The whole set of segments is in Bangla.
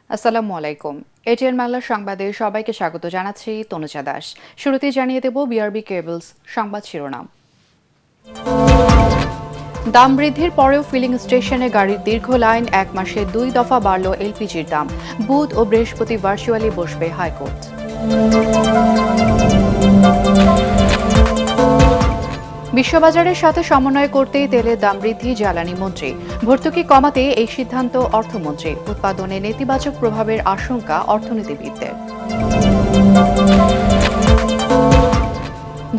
আসসালামু আলাইকুম। এটিএন বাংলার সংবাদে সবাইকে স্বাগত জানাচ্ছি তনুজা দাস। শুরুতেই জানিয়ে দেব বিআরবি কেবলস সংবাদ শিরোনাম। দাম বৃদ্ধির পরেও ফিলিং স্টেশনে গাড়ির দীর্ঘ লাইন, 1 মাসে 2 দফা বাড়ল এলপিজির দাম। বুধ ও বৃহস্পতি ভার্চুয়ালি বসবে হাইকোর্ট। বিশ্ববাজারের সাথে সমন্বয় করতেই তেলের দাম বৃদ্ধি জ্বালানি মন্ত্রী। ভর্তুকি কমাতে এই সিদ্ধান্ত অর্থমন্ত্রী। উৎপাদনে নেতিবাচক প্রভাবের আশঙ্কা অর্থনীতিবিদদের।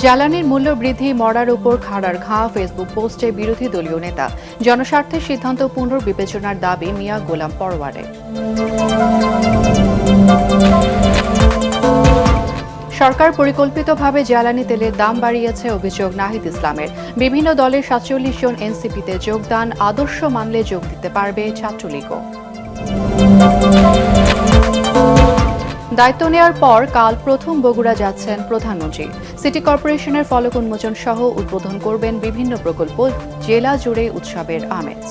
জ্বালানির মূল্য বৃদ্ধি মরার উপর খাড়ার ঘা, ফেসবুক পোস্টে বিরোধী দলীয় নেতা। জনস্বার্থের সিদ্ধান্ত পুনর্বিবেচনার দাবি মিয়া গোলাম পরওয়ারের। সরকার পরিকল্পিতভাবে জ্বালানি তেলের দাম বাড়িয়েছে, অভিযোগ নাহিদ ইসলামের। বিভিন্ন দলের ৪৭ জন এনসিপিতে যোগদান, আদর্শ মানলে যোগ দিতে পারবে ছাত্রলীগও। দায়িত্ব নেওয়ার পর কাল প্রথম বগুড়া যাচ্ছেন প্রধানমন্ত্রী। সিটি কর্পোরেশনের ফলক উন্মোচন সহ উদ্বোধন করবেন বিভিন্ন প্রকল্প। জেলা জুড়ে উৎসবের আমেজ।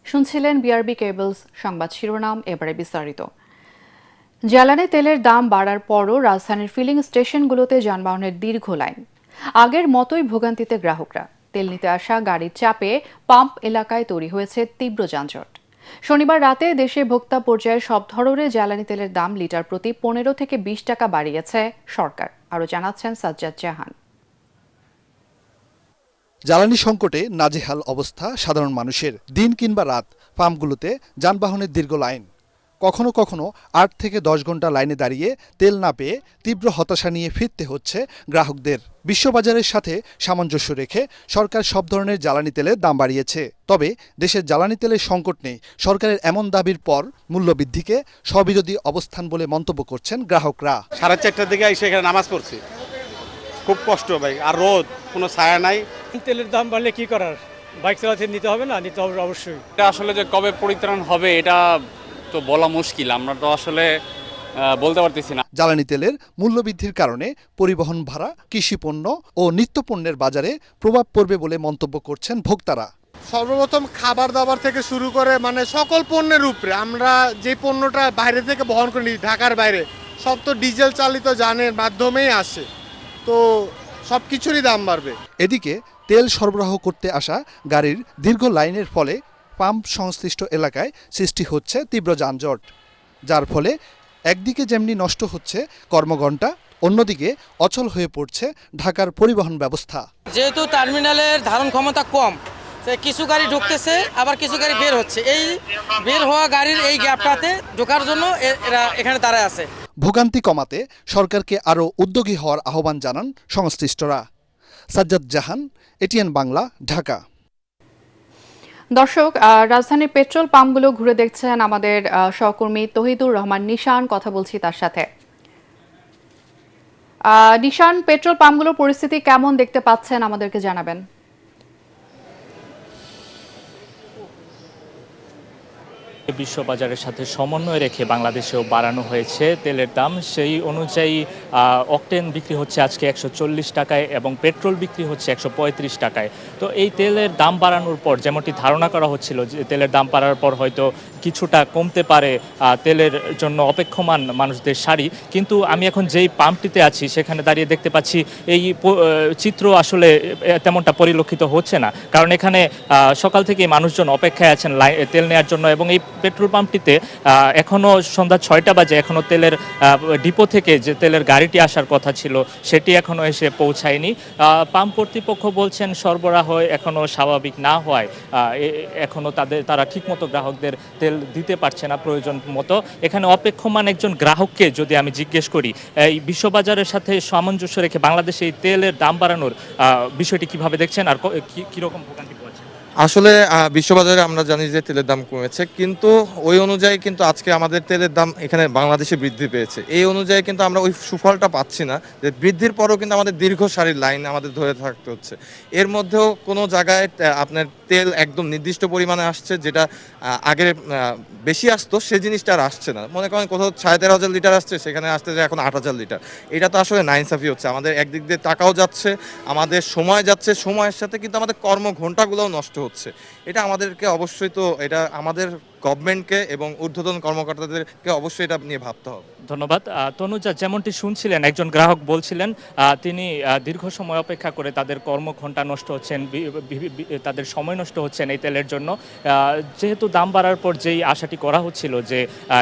শুনছিলেন বিআরবি কেবলস সংবাদ শিরোনাম, এবারে বিস্তারিত। জ্বালানি তেলের দাম বাড়ার পরও রাজধানীর ফিলিং স্টেশনগুলোতে যানবাহনের দীর্ঘ লাইন। আগের মতোই ভোগান্তিতে গ্রাহকরা। তেল নিতে আসা গাড়ির চাপে পাম্প এলাকায় তৈরি হয়েছে তীব্র যানজট। শনিবার রাতে দেশে ভোক্তা পর্যায়ে সব ধরনের জ্বালানি তেলের দাম লিটার প্রতি 15 থেকে 20 টাকা বাড়িয়েছে সরকার। আরও জানাচ্ছেন সাজ্জাদ জাহান। জ্বালানি সংকটে নাজেহাল অবস্থা সাধারণ মানুষের। দিন কিংবা রাত পাম্পগুলোতে যানবাহনের দীর্ঘ লাইন। কখনো কখনো 8 থেকে 10 ঘন্টা লাইনে দাঁড়িয়ে তেল না পেয়ে তীব্র হতাশা নিয়ে ফিরতে হচ্ছে গ্রাহকদের। বিশ্ববাজারের সাথে সামঞ্জস্য রেখে সরকার সব ধরনের জ্বালানি তেলের দাম বাড়িয়েছে। তবে দেশের জ্বালানি তেলের সংকট নেই। সরকারের এমন দাবির পর মূল্যবৃদ্ধিকে স্ববিরোধী অবস্থান বলে মন্তব্য করছেন গ্রাহকরা। 4:30টার দিকে এসে এখানে নামাজ পড়ছি, খুব কষ্ট ভাই, আর রোদ, কোনো ছায়া নাই। তেলের দাম বাড়লে কি করার, বাইক চালাতে নিতে হবে না, নিতে হবে অবশ্যই। এটা আসলে যে কবে পরিত্রাণ হবে এটা তো বলা মুশকিল, আমরা তো আসলে বলতে পারতেছি না। জ্বালানি তেলের মূল্যবৃদ্ধির কারণে পরিবহন ভাড়া, কৃষিপণ্য ও নিত্যপণ্যের বাজারে প্রভাব পড়বে বলে মন্তব্য করছেন ভোক্তারা। সর্বপ্রথম খাবার দাবার থেকে শুরু করে সকল পণ্যের উপরে আমরা যে পণ্যটা বাইরে থেকে বহন করে নিই, ঢাকার বাইরে সব তো ডিজেল চালিত যানের মাধ্যমেই আসে, তো সব কিছুরই দাম বাড়বে। এদিকে তেল সরবরাহ করতে আসা গাড়ির দীর্ঘ লাইনের ফলে পাম্প সংশ্লিষ্ট এলাকায় সৃষ্টি হচ্ছে তীব্র যানজট, যার ফলে একদিকে যেমনি নষ্ট হচ্ছে কর্মঘণ্টা, অন্যদিকে অচল হয়ে পড়ছে ঢাকার পরিবহন ব্যবস্থা। যেহেতু টার্মিনালের ধারণ ক্ষমতা কম, কিছু গাড়ি ঢুকতেছে আবার কিছু গাড়ি বের হচ্ছে। এই বের হওয়া গাড়ির এই গ্যাপটাতে ঢোকার জন্য এরা এখানে দাঁড়ায় আছে। ভোগান্তি কমাতে সরকারকে আরও উদ্যোগী হওয়ার আহ্বান জানান সংশ্লিষ্টরা। সাজ্জাদ জাহান, এটিএন বাংলা, ঢাকা। দর্শক, রাজধানীর পেট্রোল পাম্পগুলো ঘুরে দেখছেন আমাদের সহকর্মী তহিদুর রহমান নিশান। কথা বলছি তার সাথে। নিশান, পেট্রোল পাম্পগুলোর পরিস্থিতি কেমন দেখতে পাচ্ছেন আমাদেরকে জানাবেন। বিশ্ববাজারের সাথে সমন্বয় রেখে বাংলাদেশেও বাড়ানো হয়েছে তেলের দাম। সেই অনুযায়ী অকটেন বিক্রি হচ্ছে আজকে 140 টাকায় এবং পেট্রোল বিক্রি হচ্ছে 135 টাকায়। তো এই তেলের দাম বাড়ানোর পর যেমনটি ধারণা করা হচ্ছিল যে তেলের দাম বাড়ার পর হয়তো কিছুটা কমতে পারে তেলের জন্য অপেক্ষমান মানুষদের সারি, কিন্তু আমি এখন যেই পাম্পটিতে আছি সেখানে দাঁড়িয়ে দেখতে পাচ্ছি এই চিত্র আসলে তেমনটা পরিলক্ষিত হচ্ছে না। কারণ এখানে সকাল থেকে মানুষজন অপেক্ষায় আছেন তেল নেওয়ার জন্য এবং এই পেট্রোল পাম্পটিতে এখনও সন্ধ্যা 6টা বাজে, এখনও তেলের ডিপো থেকে যে তেলের গাড়িটি আসার কথা ছিল সেটি এখনও এসে পৌঁছায়নি। পাম্প কর্তৃপক্ষ বলছেন সরবরাহ এখনও স্বাভাবিক না হওয়ায় এখনও তারা ঠিকমতো গ্রাহকদের তেল দিতে পারছে না প্রয়োজন মতো। এখানে অপেক্ষমান একজন গ্রাহককে যদি আমি জিজ্ঞেস করি এই বিশ্ববাজারের সাথে সামঞ্জস্য রেখে বাংলাদেশে এই তেলের দাম বাড়ানোর বিষয়টি কিভাবে দেখছেন আর কীরকম ভোগান্তি পাচ্ছেন? আসলে বিশ্ববাজারে আমরা জানি যে তেলের দাম কমেছে, কিন্তু ওই অনুযায়ী কিন্তু আজকে আমাদের তেলের দাম এখানে বাংলাদেশে বৃদ্ধি পেয়েছে। এই অনুযায়ী কিন্তু আমরা ওই সুফলটা পাচ্ছি না, যে বৃদ্ধির পরেও কিন্তু আমাদের দীর্ঘ সারির লাইন আমাদের ধরে থাকতে হচ্ছে। এর মধ্যেও কোনো জায়গায় আপনার তেল একদম নির্দিষ্ট পরিমাণে আসছে, যেটা আগে বেশি আসতো সে জিনিসটা আর আসছে না। মনে করেন কোথাও 13,500 লিটার আসছে, সেখানে আসতে যায় এখন 8,000 লিটার। এটা তো আসলে নাইনসাফি হচ্ছে। আমাদের একদিক দিয়ে টাকাও যাচ্ছে, আমাদের সময় যাচ্ছে, সময়ের সাথে কিন্তু আমাদের কর্মঘণ্টাগুলোও নষ্ট হচ্ছে। এটা আমাদেরকে অবশ্যই, তো এটা আমাদের গভর্নমেন্টকে এবং ঊর্ধ্বতন কর্মকর্তাদেরকে অবশ্যই এটা নিয়ে ভাবতে হবে। ধন্যবাদ। তনুজা, যেমনটি শুনছিলেন, একজন গ্রাহক বলছিলেন তিনি দীর্ঘ সময় অপেক্ষা করে তাদের কর্মঘণ্টা নষ্ট হচ্ছেন, তাদের সময় নষ্ট হচ্ছেন এই তেলের জন্য। যেহেতু দাম বাড়ার পর যেই আশাটি করা হচ্ছিল যে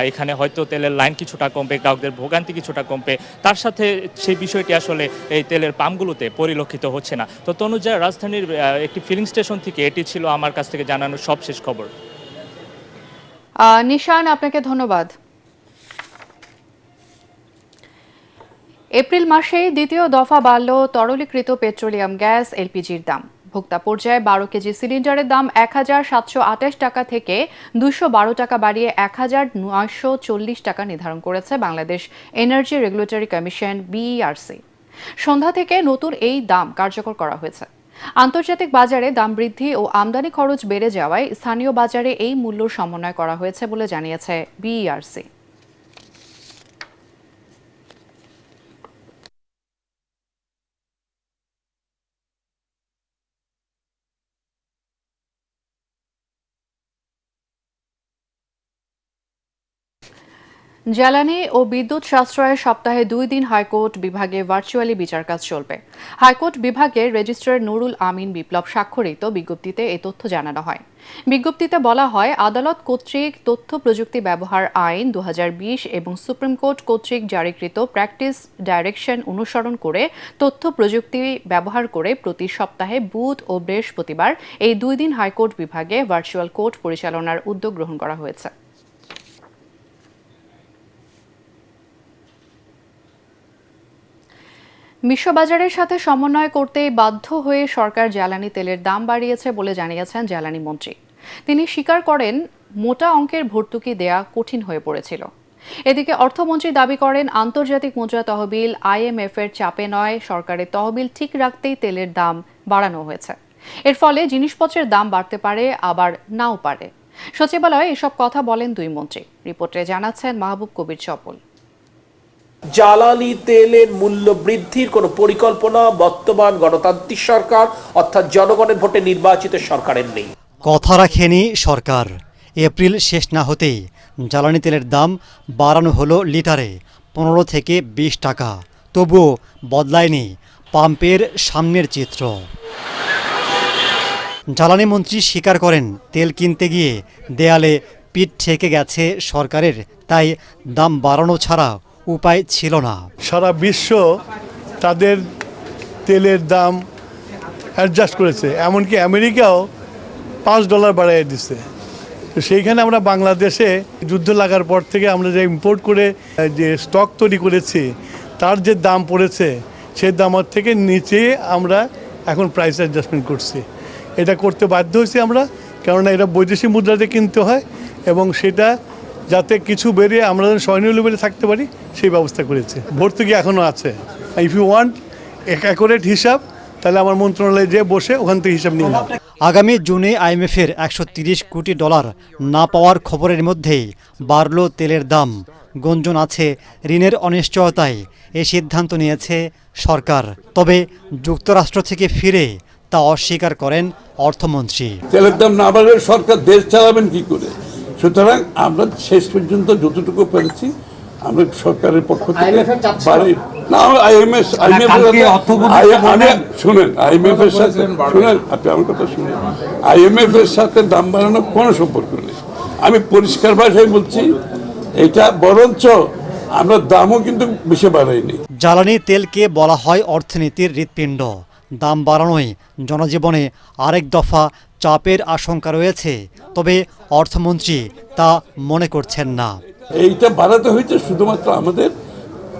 এখানে হয়তো তেলের লাইন কিছুটা কমবে, গ্রাহকদের ভোগান্তি কিছুটা কমবে, তার সাথে সেই বিষয়টি আসলে এই তেলের পাম্পগুলোতে পরিলক্ষিত হচ্ছে না। তো তনুজা, রাজধানীর একটি ফিলিং স্টেশন থেকে এটি ছিল আমার কাছ থেকে জানানো সবশেষ খবর। নিশান, আপনাকে ধন্যবাদ। এপ্রিল মাসেই দ্বিতীয় দফা বাড়ল তরলীকৃত পেট্রোলিয়াম গ্যাস এলপিজির দাম। ভোক্তা পর্যায়ে 12 কেজি সিলিন্ডারের দাম 1728 টাকা থেকে 212 টাকা বাড়িয়ে 1940 টাকা নির্ধারণ করেছে Bangladesh energy regulatory commission BERC. সন্ধ্যা থেকে নতুন এই দাম কার্যকর করা হয়েছে। আন্তর্জাতিক বাজারে দাম বৃদ্ধি ও আমদানি খরচ বেড়ে যাওয়ায় স্থানীয় বাজারে এই মূল্য সমন্বয় করা হয়েছে বলে জানিয়েছে বিইআরসি। জ্বালানি ও বিদ্যুৎ সাশ্রয়ের সপ্তাহে 2 দিন হাইকোর্ট বিভাগে ভার্চুয়ালি বিচার কাজ চলবে। হাইকোর্ট বিভাগের রেজিস্ট্রার নুরুল আমিন বিপ্লব স্বাক্ষরিত বিজ্ঞপ্তিতে এ তথ্য জানানো হয়। বিজ্ঞপ্তিতে বলা হয়, আদালত কর্তৃক তথ্য প্রযুক্তি ব্যবহার আইন 2020 এবং সুপ্রিম কোর্ট কর্তৃক জারিকৃত প্র্যাকটিস ডাইরেকশন অনুসরণ করে তথ্য প্রযুক্তি ব্যবহার করে প্রতি সপ্তাহে বুধ ও বৃহস্পতিবার এই 2 দিন হাইকোর্ট বিভাগে ভার্চুয়াল কোর্ট পরিচালনার উদ্যোগ গ্রহণ করা হয়েছে। বিশ্ববাজারের সাথে সমন্বয় করতে বাধ্য হয়ে সরকার জ্বালানি তেলের দাম বাড়িয়েছে বলে জানিয়েছেন জ্বালানি মন্ত্রী। তিনি স্বীকার করেন, মোটা অঙ্কের ভর্তুকি দেয়া কঠিন হয়ে পড়েছিল। এদিকে অর্থমন্ত্রী দাবি করেন, আন্তর্জাতিক মুদ্রা তহবিল IMF এর চাপে নয়, সরকারের তহবিল ঠিক রাখতেই তেলের দাম বাড়ানো হয়েছে। এর ফলে জিনিসপত্রের দাম বাড়তে পারে, আবার নাও পারে। সচিবালয়ে এসব কথা বলেন দুই মন্ত্রী। রিপোর্টে জানাচ্ছেন মাহবুব কবির চপল। জ্বালানি তেলের মূল্য বৃদ্ধির কোনো পরিকল্পনা বর্তমান গণতান্ত্রিক সরকার অর্থাৎ জনগণের ভোটে নির্বাচিত সরকারের নেই। কথা রাখেনি সরকার। এপ্রিল শেষ না হতেই জ্বালানি তেলের দাম বাড়ানো হলো লিটারে 15 থেকে 20 টাকা। তবুও বদলায়নি পাম্পের সামনের চিত্র। জ্বালানি মন্ত্রী স্বীকার করেন, তেল কিনতে গিয়ে দেয়ালে পিঠ ঠেকে গেছে সরকারের, তাই দাম বাড়ানো ছাড়া উপায় ছিল না। সারা বিশ্ব তাদের তেলের দাম অ্যাডজাস্ট করেছে, এমনকি আমেরিকাও $5 বাড়িয়ে দিচ্ছে। তো সেইখানে আমরা বাংলাদেশে যুদ্ধ লাগার পর থেকে আমরা যে ইম্পোর্ট করে যে স্টক তৈরি করেছি, তার যে দাম পড়েছে সেই দামের থেকে নিচে আমরা এখন প্রাইস অ্যাডজাস্টমেন্ট করছি। এটা করতে বাধ্য হয়েছি আমরা, কেননা এটা বৈদেশিক মুদ্রাতে কিনতে হয় এবং সেটা যাতে কিছু বেরিয়ে আমরা যেন স্বয়নীয় লেভেলে থাকতে পারি সেই ব্যবস্থা করেছে। ভর্তুকি এখনও আছে। ইফ ইউ ওয়ান্ট অ্যাকুরেট হিসাব, তাহলে আমার মন্ত্রণালয়ে যে বসে ওখান থেকে হিসাব নিয়ে নাও। আগামী জুনে IMF এর $130 কোটি না পাওয়ার খবরের মধ্যেই বাড়ল তেলের দাম। গুঞ্জন আছে ঋণের অনিশ্চয়তায় এ সিদ্ধান্ত নিয়েছে সরকার। তবে যুক্তরাষ্ট্র থেকে ফিরে তা অস্বীকার করেন অর্থমন্ত্রী। তেলের দাম না বাড়লে সরকার দেশ চালাবেন কি করে? সুতরাং আমরা শেষ পর্যন্ত যতটুকু পেরেছি আমরা সরকারের পক্ষ থেকে না, IMF এর সাথে শুনেন, আপনি আমার কথা শুনেন, IMF এর সাথে দাম বাড়ানোর কোনো সম্পর্ক নেই। আমি পরিষ্কার ভাষায় বলছি, এটা বরঞ্চ আমরা দামও কিন্তু বেশি বাড়াইনি। জ্বালানি তেলকে বলা হয় অর্থনীতির হৃৎপিণ্ড। দাম বাড়ানোয় জনজীবনে আরেক দফা চাপের আশঙ্কা রয়েছে, তবে অর্থমন্ত্রী তা মনে করছেন না। এইটা বাড়াতে হয়েছে শুধুমাত্র আমাদের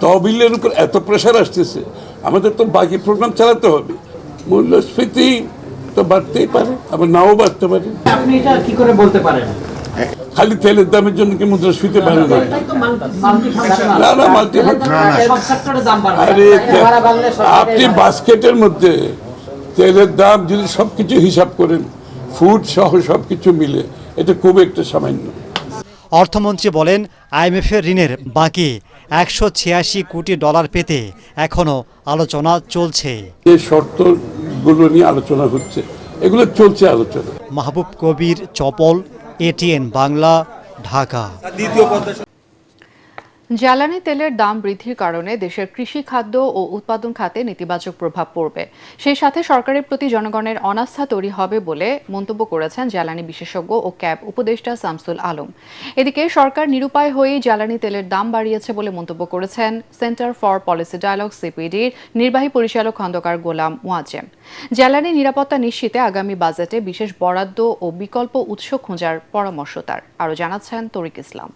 তহবিলের উপর এত প্রেশার আসতেছে, আমাদের তো বাকি প্রোগ্রাম চালাতে হবে। মূল্যস্ফীতি তো বাড়তেই পারে, আবার নাও বাড়তে পারে। আপনি এটা কি করে বলতে পারেন? খালি তেলের দামের জন্য কি মুদ্রাস্ফীতি বাড়ে না? আপনি বাস্কেটের মধ্যে তেলের দাম যদি সবকিছু হিসাব করেন, ফুড সহ সবকিছু মিলে, এটা খুব একটা সামান্য। অর্থমন্ত্রী বলেন, IMF এর ঋণের বাকি $186 কোটি পেতে এখনো আলোচনা চলছে। যে শর্তগুলো নিয়ে আলোচনা হচ্ছে, এগুলো চলছে আলোচনা। মাহবুব কবির, চপল, এটিএন বাংলা, ঢাকা। জ্বালানি তেলের দাম বৃদ্ধির কারণে দেশের কৃষি, খাদ্য ও উৎপাদন খাতে নেতিবাচক প্রভাব পড়বে। সেই সাথে সরকারের প্রতি জনগণের অনাস্থা তৈরি হবে বলে মন্তব্য করেছেন জ্বালানি বিশেষজ্ঞ ও ক্যাব উপদেষ্টা শামসুল আলম। এদিকে সরকার নিরুপায় হয়েই জ্বালানি তেলের দাম বাড়িয়েছে বলে মন্তব্য করেছেন সেন্টার ফর পলিসি ডায়ালগ সিপিডির নির্বাহী পরিচালক খন্দকার গোলাম মুয়াজ্জেম। জ্বালানি নিরাপত্তা নিশ্চিতে আগামী বাজেটে বিশেষ বরাদ্দ ও বিকল্প উৎস খোঁজার পরামর্শ তার। আরও জানাচ্ছেন তরিক ইসলাম।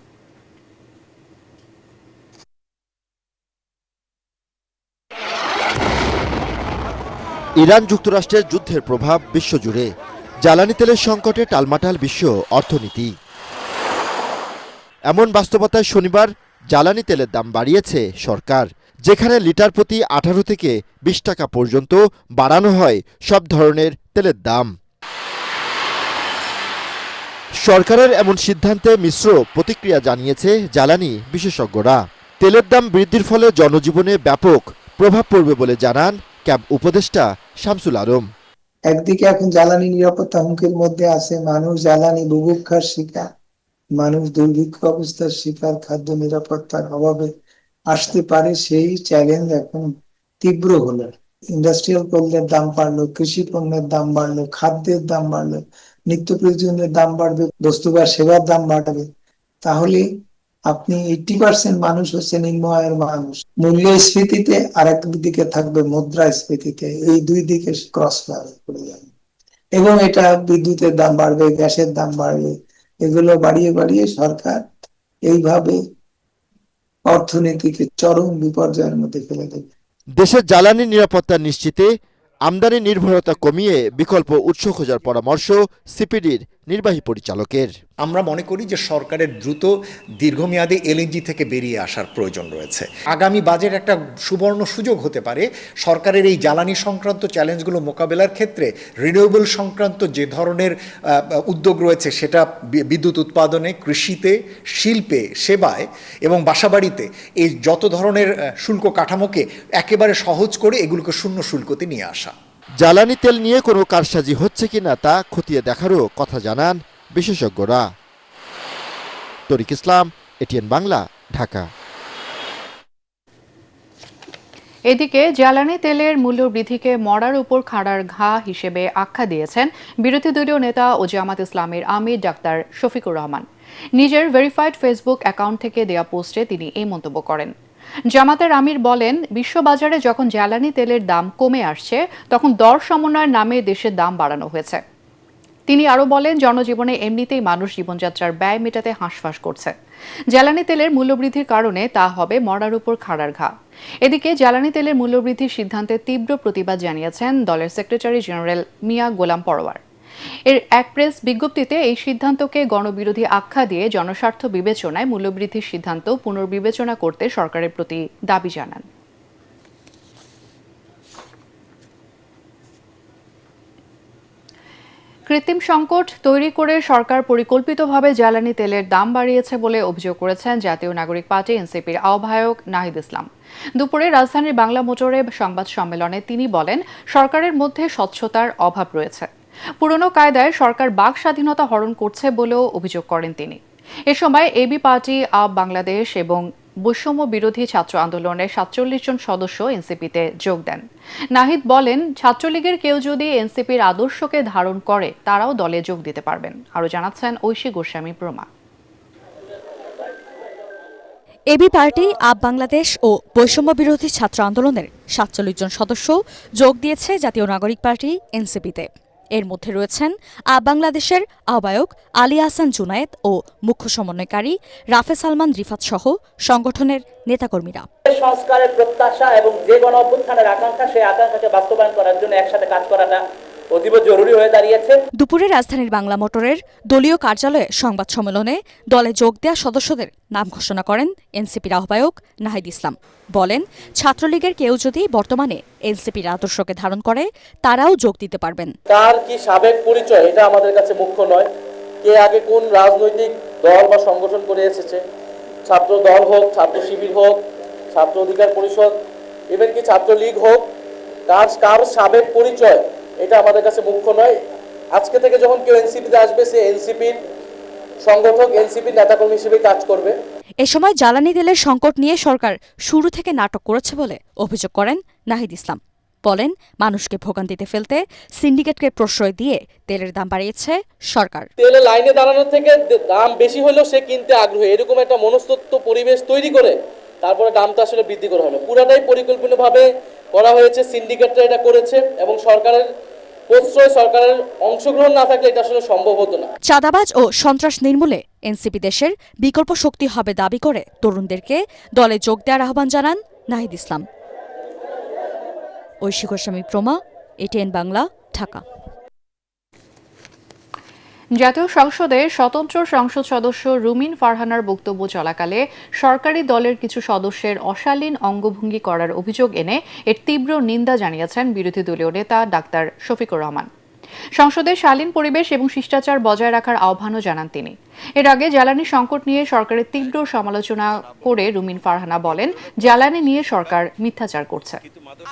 ইরান যুক্তরাষ্ট্রের যুদ্ধের প্রভাব বিশ্বজুড়ে, জ্বালানি তেলের সংকটে টালমাটাল বিশ্ব অর্থনীতি। এমন বাস্তবতায় শনিবার জ্বালানি তেলের দাম বাড়িয়েছে সরকার, যেখানে লিটার প্রতি 18 থেকে 20 টাকা পর্যন্ত বাড়ানো হয় সব ধরনের তেলের দাম। সরকারের এমন সিদ্ধান্তে মিশ্র প্রতিক্রিয়া জানিয়েছে জ্বালানি বিশেষজ্ঞরা। তেলের দাম বৃদ্ধির ফলে জনজীবনে ব্যাপক প্রভাব পড়বে বলে জানান ক্যাব উপদেষ্টা শামসুল আলম। একদিকে এখন জ্বালানি নিরাপত্তা হুমকির মধ্যে আছে, মানুষ জ্বালানি বুভুক্ষার শিকার, মানুষ দুর্ভিক্ষ অবস্থার শিকার, খাদ্য নিরাপত্তার অভাবে আসতে পারে, সেই চ্যালেঞ্জ এখন তীব্র হলো। ইন্ডাস্ট্রিয়াল পণ্যের দাম বাড়লো, কৃষি পণ্যের দাম বাড়লো, খাদ্যের দাম বাড়লো, নিত্য প্রয়োজনীয় দাম বাড়বে, বস্তু বা সেবার দাম বাড়বে। তাহলে আপনি 80% মানুষ হচ্ছে নিম্ন আয়ের মানুষ। মূল্যস্ফীতিতে আর একদিকে থাকবে মুদ্রাস্ফীতিতে, এই দুই দিকে ক্রস করে যাবে এবং এটা বিদ্যুতের দাম বাড়বে, গ্যাসের দাম বাড়বে। এগুলো বাড়িয়ে বাড়িয়ে সরকার এইভাবে অর্থনীতিকে চরম বিপর্যয়ের মধ্যে ফেলে দেবে। দেশের জ্বালানি নিরাপত্তা নিশ্চিতে আমদানি নির্ভরতা কমিয়ে বিকল্প উৎস খোঁজার পরামর্শ সিপিডির নির্বাহী পরিচালকের। আমরা মনে করি যে সরকারের দ্রুত দীর্ঘমেয়াদী এলএনজি থেকে বেরিয়ে আসার প্রয়োজন রয়েছে। আগামী বাজেট একটা সুবর্ণ সুযোগ হতে পারে সরকারের এই জ্বালানি সংক্রান্ত চ্যালেঞ্জগুলো মোকাবেলার ক্ষেত্রে রিনিউয়েবল সংক্রান্ত যে ধরনের উদ্যোগ রয়েছে, সেটা বিদ্যুৎ উৎপাদনে, কৃষিতে, শিল্পে, সেবায় এবং বাসাবাড়িতে এই যত ধরনের শুল্ক কাঠামোকে একেবারে সহজ করে এগুলোকে শূন্য শুল্কতে নিয়ে আসা। জ্বালানি তেল নিয়ে কোনো কারসাজি হচ্ছে কিনা তা খতিয়ে দেখারও কথা জানান বিশেষজ্ঞরা। তরিক ইসলাম, এটিএন বাংলা, ঢাকা। এদিকে জ্বালানি তেলের মূল্য বৃদ্ধিকে মরার উপর খাড়ার ঘা হিসেবে আখ্যা দিয়েছেন বিরোধী দলীয় নেতা ও জামাত ইসলামের আমির ডাক্তার শফিকুর রহমান। নিজের ভেরিফাইড ফেসবুক অ্যাকাউন্ট থেকে দেয়া পোস্টে তিনি এই মন্তব্য করেন। জামাতের আমির বলেন, বিশ্ববাজারে যখন জ্বালানি তেলের দাম কমে আসছে তখন দর সমন্বয়ের নামে দেশের দাম বাড়ানো হয়েছে। তিনি আরও বলেন, জনজীবনে এমনিতেই মানুষ জীবনযাত্রার ব্যয় মেটাতে হাঁসফাঁস করছে। জ্বালানি তেলের মূল্যবৃদ্ধির কারণে তা হবে মরার উপর খাড়ার ঘা। এদিকে জ্বালানি তেলের মূল্যবৃদ্ধির সিদ্ধান্তে তীব্র প্রতিবাদ জানিয়েছেন দলের সেক্রেটারি জেনারেল মিয়া গোলাম পরোয়ার। এর এক প্রেস বিজ্ঞপ্তিতে এই সিদ্ধান্তকে গণবিরোধী আখ্যা দিয়ে জনস্বার্থ বিবেচনায় মূল্যবৃদ্ধির সিদ্ধান্ত পুনর্বিবেচনা করতে সরকারের প্রতি দাবি জানান। কৃত্রিম সংকট তৈরি করে সরকার পরিকল্পিতভাবে জ্বালানি তেলের দাম বাড়িয়েছে বলে অভিযোগ করেছেন জাতীয় নাগরিক পার্টি এনসিপির আহ্বায়ক নাহিদ ইসলাম। দুপুরে রাজধানীর বাংলা মোটরে সংবাদ সম্মেলনে তিনি বলেন, সরকারের মধ্যে স্বচ্ছতার অভাব রয়েছে। পুরনো কায়দায় সরকার বাক স্বাধীনতা হরণ করছে বলেও অভিযোগ করেন তিনি। এ সময় এবি পার্টি, আপ বাংলাদেশ এবং বৈষম্য বিরোধী ছাত্র আন্দোলনের 47 জন সদস্য এনসিপিতে যোগ দেন। নাহিদ বলেন, ছাত্রলীগের কেউ যদি এনসিপির আদর্শকে ধারণ করে তারাও দলে যোগ দিতে পারবেন। আরও জানাচ্ছেন Oishi Goswami প্রমা। AB party, up Bangladesh ও বৈষম্য বিরোধী ছাত্র আন্দোলনের 47 জন সদস্য যোগ দিয়েছে জাতীয় নাগরিক পার্টি এনসিপিতে। এর মধ্যে রয়েছেন আপ বাংলাদেশের আহ্বায়ক আলী আহসান জুনায়েদ ও মুখ্য সমন্বয়কারী রাফে সালমান রিফাত সহ সংগঠনের নেতাকর্মীরা। সংস্কারের প্রত্যাশা এবং যে গণ অভ্যুত্থানের আকাঙ্ক্ষা, সেই আকাঙ্ক্ষাকে বাস্তবায়ন করার জন্য একসাথে কাজ করাটা অতীব জরুরি হয়ে দাঁড়িয়েছে। দুপুরে রাজধানীর বাংলা মোটরের দলীয় কার্যালয়ে সংবাদ সম্মেলনে দলে যোগ দেওয়া সদস্যদের নাম ঘোষণা করেন এনসিপির আহ্বায়ক নাহিদ ইসলাম। বলেন, ছাত্রলীগের কেউ যদি বর্তমানে এনসিপির আদর্শকে ধারণ করে তারাও যোগ দিতে পারবেন। কার কি সাবেক পরিচয় এটা আমাদের কাছে মুখ্য নয়। কে আগে কোন রাজনৈতিক দল বা সংগঠন করে এসেছে, ছাত্র দল হোক, ছাত্র শিবির হোক, ছাত্র অধিকার পরিষদ, ইভেন কি ছাত্রলীগ হোক, কার সাবেক পরিচয় এটা আমাদের কাছে মুখ্য নয়। আজকে থেকে যখন কেউ এনসিপিতে আসবে সে এনসিপির সংগঠক, এনসিপির নেতাকর্মী হিসেবে কাজ করবে। এ সময় জ্বালানি তেলের সংকট নিয়ে সরকার শুরু থেকে নাটক করেছে বলে অভিযোগ করেন নাহিদ ইসলাম। বলেন, মানুষকে ভোগান্তিতে ফেলতে সিন্ডিকেটকে প্রশ্রয় দিয়ে তেলের দাম বাড়িয়েছে সরকার। তেলে লাইনে দাঁড়ানোর থেকে দাম বেশি হলেও সে কিনতে আগ্রহী, এরকম একটা মনস্তত্ত্ব পরিবেশ তৈরি করে তারপরে দামটা আসলে বৃদ্ধি করা হলো। পুরাটাই পরিকল্পিতভাবে করা হয়েছে, সিন্ডিকেটরা এটা করেছে এবং সরকারের প্রশ্রয়, সরকারের অংশগ্রহণ না থাকলে এটা আসলে সম্ভব হতো না। চাঁদাবাজ ও সন্ত্রাস নির্মূলে এনসিপি দেশের বিকল্প শক্তি হবে দাবি করে তরুণদেরকে দলে যোগ দেওয়ার আহ্বান জানান নাহিদ ইসলাম। ঐশী গোস্বামী প্রমা, এটিএন বাংলা, ঢাকা। জাতীয় সংসদে স্বতন্ত্র সংসদ সদস্য রুমিন ফারহানার বক্তব্য চলাকালে সরকারি দলের কিছু সদস্যের অশালীন অঙ্গভঙ্গি করার অভিযোগ এনে এর তীব্র নিন্দা জানিয়েছেন বিরোধী দলীয় নেতা ডাক্তার শফিকুর রহমান। সংসদে শালীন পরিবেশ এবং শিষ্টাচার বজায় রাখার আহ্বানও জানান তিনি। এর আগে জ্বালানি সংকট নিয়ে সরকারের তীব্র সমালোচনা করে রুমিন ফারহানা বলেন, জ্বালানি নিয়ে সরকার মিথ্যাচার করছে।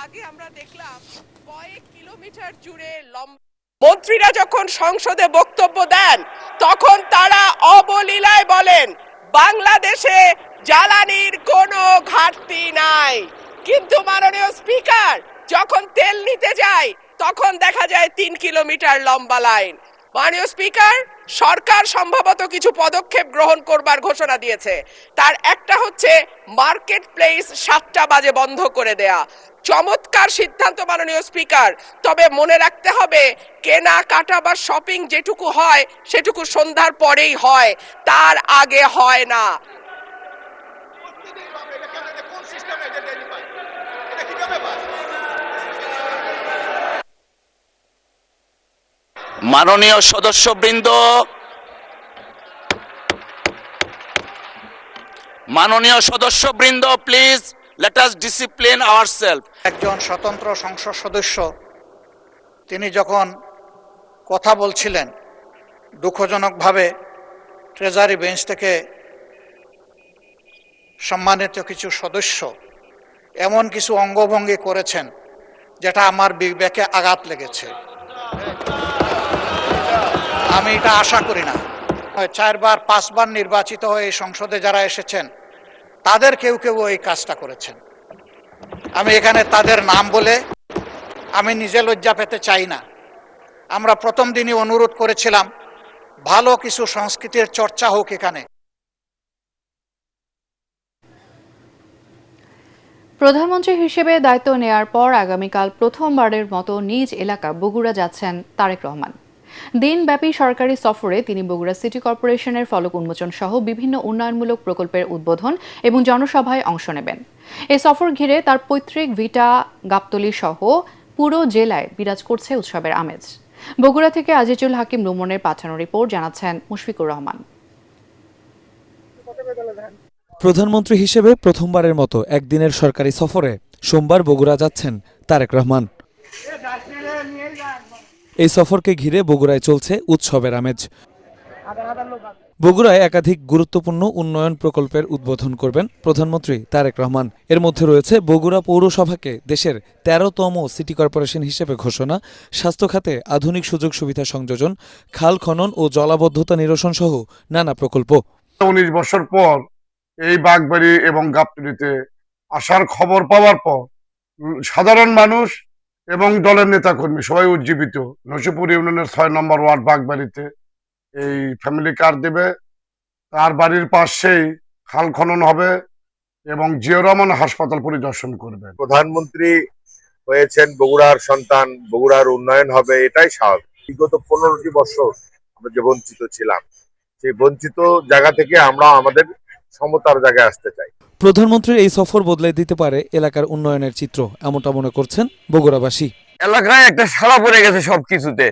আগে আমরা দেখলাম কয়েক কিলোমিটার জুড়ে মন্ত্রীরা যখন সংসদে বক্তব্য দেন তখন তারা অবলীলায় বলেন বাংলাদেশে জ্বালানির কোনো ঘাটতি নাই, কিন্তু মাননীয় স্পিকার যখন তেল নিতে যায় তখন দেখা যায় 3 কিলোমিটার লম্বা লাইন। মাননীয় স্পিকার, সরকার সম্ভবত কিছু পদক্ষেপ গ্রহণ করবার ঘোষণা দিয়েছে। তার একটা হচ্ছে মার্কেট প্লেস 7টা বাজে বন্ধ করে দেয়া। চমৎকার সিদ্ধান্ত মাননীয় স্পিকার, তবে মনে রাখতে হবে কেনা কাটা বা শপিং যেটুকু হয় সেটুকু সন্ধ্যার পরেই হয়, তার আগে হয় না। মাননীয় সদস্যবৃন্দ, please let us discipline ourself. একজন স্বতন্ত্র সংসদ সদস্য তিনি যখন কথা বলছিলেন, দুঃখজনকভাবে ট্রেজারি বেঞ্চ থেকে সম্মানিত কিছু সদস্য এমন কিছু অঙ্গভঙ্গি করেছেন যেটা আমার বিবেকে আঘাত লেগেছে। আমি এটা আশা করি না। 4 বার 5 বার নির্বাচিত হয়ে এই সংসদে যারা এসেছেন তাদের কেউ কেউ এই কাজটা করেছেন। আমি এখানে তাদের নাম বলে আমি নিজে লজ্জা পেতে চাই না। আমরা প্রথম দিনই অনুরোধ করেছিলাম ভালো কিছু সংস্কৃতির চর্চা হোক এখানে। প্রধানমন্ত্রী হিসেবে দায়িত্ব নেয়ার পর আগামীকাল প্রথমবারের মতো নিজ এলাকা বগুড়া যাচ্ছেন তারেক রহমান। দিনব্যাপী সরকারি সফরে তিনি বগুড়া সিটি কর্পোরেশনের ফলক উন্মোচন সহ বিভিন্ন উন্নয়নমূলক প্রকল্পের উদ্বোধন এবং জনসভায় অংশ নেবেন। এই সফর ঘিরে তার পৈতৃক ভিটা গাবতলী সহ পুরো জেলায় বিরাজ করছে উৎসবের আমেজ। বগুড়া থেকে আজিজুল হাকিম রুমনের পাঠানো রিপোর্ট, জানাচ্ছেন মুশফিকুর রহমান। প্রধানমন্ত্রী হিসেবে প্রথমবারের মতো একদিনের সরকারি সফরে সোমবার বগুড়া যাচ্ছেন তারেক রহমান। এই সফরকে ঘিরে বগুড়ায় চলছে উৎসবের আমেজ। বগুড়ায় একাধিক গুরুত্বপূর্ণ উন্নয়ন প্রকল্পের উদ্বোধন করবেন প্রধানমন্ত্রী তারেক রহমান। এর মধ্যে রয়েছে বগুড়া পৌরসভাকে দেশের 13তম সিটি কর্পোরেশন হিসেবে ঘোষণা, স্বাস্থ্য খাতে আধুনিক সুযোগ সুবিধা সংযোজন, খাল খনন ও জলাবদ্ধতা নিরসন সহ নানা প্রকল্প। 19 বছর পর এই বাগবাড়ি এবং গাবতলীতে আসার খবর পাওয়ার পর সাধারণ মানুষ এবং দলের নেতাকর্মী সবাই উজ্জীবিত। নসিপুর ইউনিয়নের 6 নম্বর ওয়ার্ড বাগবাড়িতে এই ফ্যামিলি কার্ড দেবে, তার বাড়ির পাশেই খাল খনন হবে এবং জিয়াউর রহমান হাসপাতাল পরিদর্শন করবে। প্রধানমন্ত্রী হয়েছেন বগুড়ার সন্তান, বগুড়ার উন্নয়ন হবে, এটাই স্বাভাবিক। বিগত 15টি বছর আমরা যে বঞ্চিত ছিলাম, সেই বঞ্চিত জায়গা থেকে আমরা আমাদের সমতার জায়গায় আসতে চাই। প্রধানমন্ত্রীর এই সফর বদলে দিতে পারে এলাকার উন্নয়নের চিত্র, এমনটা মনে করছেন বগুড়াবাসী। এলাকায় একটা সাড়া পড়ে গেছে সবকিছুতে,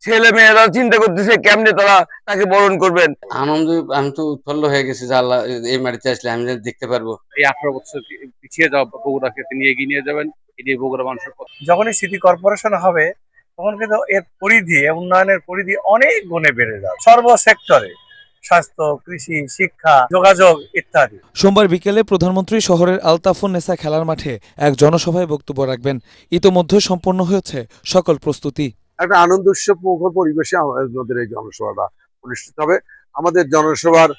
ছেলে মেয়েরা চিন্তা করতেছে কেমনে তারা তাকে বরণ করবেন। আনন্দ, আমি তো উৎফুল্ল হয়ে গেছি যে আল্লাহ এই মাটিতে আসলে আমি দেখতে পারবো। এই 18 বছর পিছিয়ে যাওয়া বগুড়াকে তিনি এগিয়ে নিয়ে যাবেন, এটি বগুড়া মানুষের। যখনই সিটি কর্পোরেশন হবে তখন কিন্তু এর পরিধি, উন্নয়নের পরিধি অনেক গুণে বেড়ে যাবে, সর্বসেক্টরে, স্বাস্থ্য, কৃষি, শিক্ষা, যোগাযোগ ইত্যাদি। সোমবার বিকেলে প্রধানমন্ত্রী শহরের আলতাফুন্নেসা খেলার মাঠে এক জনসভায় বক্তব্য রাখবেন। ইতোমধ্যে সম্পন্ন হয়েছে সকল প্রস্তুতি। একটা আনন্দ উৎসব মুখর পরিবেশে আমাদের এই জনসভাটা অনুষ্ঠিত হবে। আমাদের জনসভার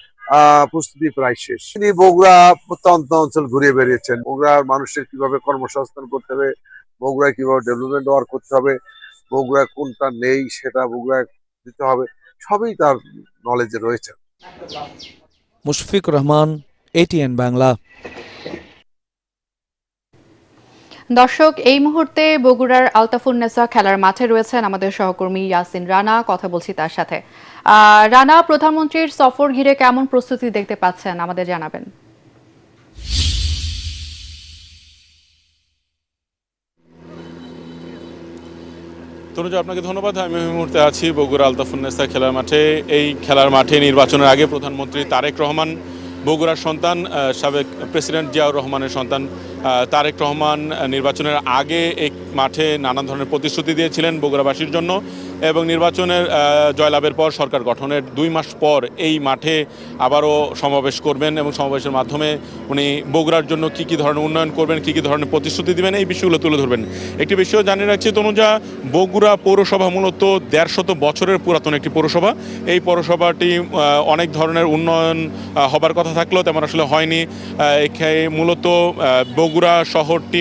প্রস্তুতি প্রায় শেষ। তিনি বগুড়া প্রত্যন্ত অঞ্চল ঘুরে বেরিয়েছেন। বগুড়ার মানুষের কিভাবে কর্মসংস্থান করতে হবে, বগুড়ায় কিভাবে ডেভেলপমেন্ট ওয়ার্ক করতে হবে, বগুড়ায় কোনটা নেই সেটা বগুড়ায় দিতে হবে, সবই তার নলেজে রয়েছে। মুশফিক রহমান, ATN বাংলা। দর্শক, এই মুহূর্তে বগুড়ার আলতাফুন্নেসা খেলার মাঠে রয়েছেন আমাদের সহকর্মী ইয়াসিন রানা। কথা বলছি তার সাথে। রানা, প্রধানমন্ত্রীর সফর ঘিরে কেমন প্রস্তুতি দেখতে পাচ্ছেন আমাদের জানাবেন। তনুজা, আপনাকে ধন্যবাদ। আমি এই মুহূর্তে আছি বগুড়া আলতাফুন্নেসা খেলার মাঠে। এই খেলার মাঠে নির্বাচনের আগে প্রধানমন্ত্রী তারেক রহমান, বগুড়ার সন্তান সাবেক প্রেসিডেন্ট জিয়াউর রহমানের সন্তান তারেক রহমান নির্বাচনের আগে এই মাঠে নানান ধরনের প্রতিশ্রুতি দিয়েছিলেন বগুড়াবাসীর জন্য, এবং নির্বাচনের জয়লাভের পর সরকার গঠনের 2 মাস পর এই মাঠে আবারও সমাবেশ করবেন এবং সমাবেশের মাধ্যমে উনি বগুড়ার জন্য কী কী ধরনের উন্নয়ন করবেন, কী কী ধরনের প্রতিশ্রুতি দেবেন, এই বিষয়গুলো তুলে ধরবেন। একটি বিষয় জানিয়ে রাখছি তনুজা, বগুড়া পৌরসভা মূলত 150 বছরের পুরাতন একটি পৌরসভা। এই পৌরসভাটি অনেক ধরনের উন্নয়ন হবার কথা থাকলেও তেমন আসলে হয়নি। মূলত বগুড়া শহরটি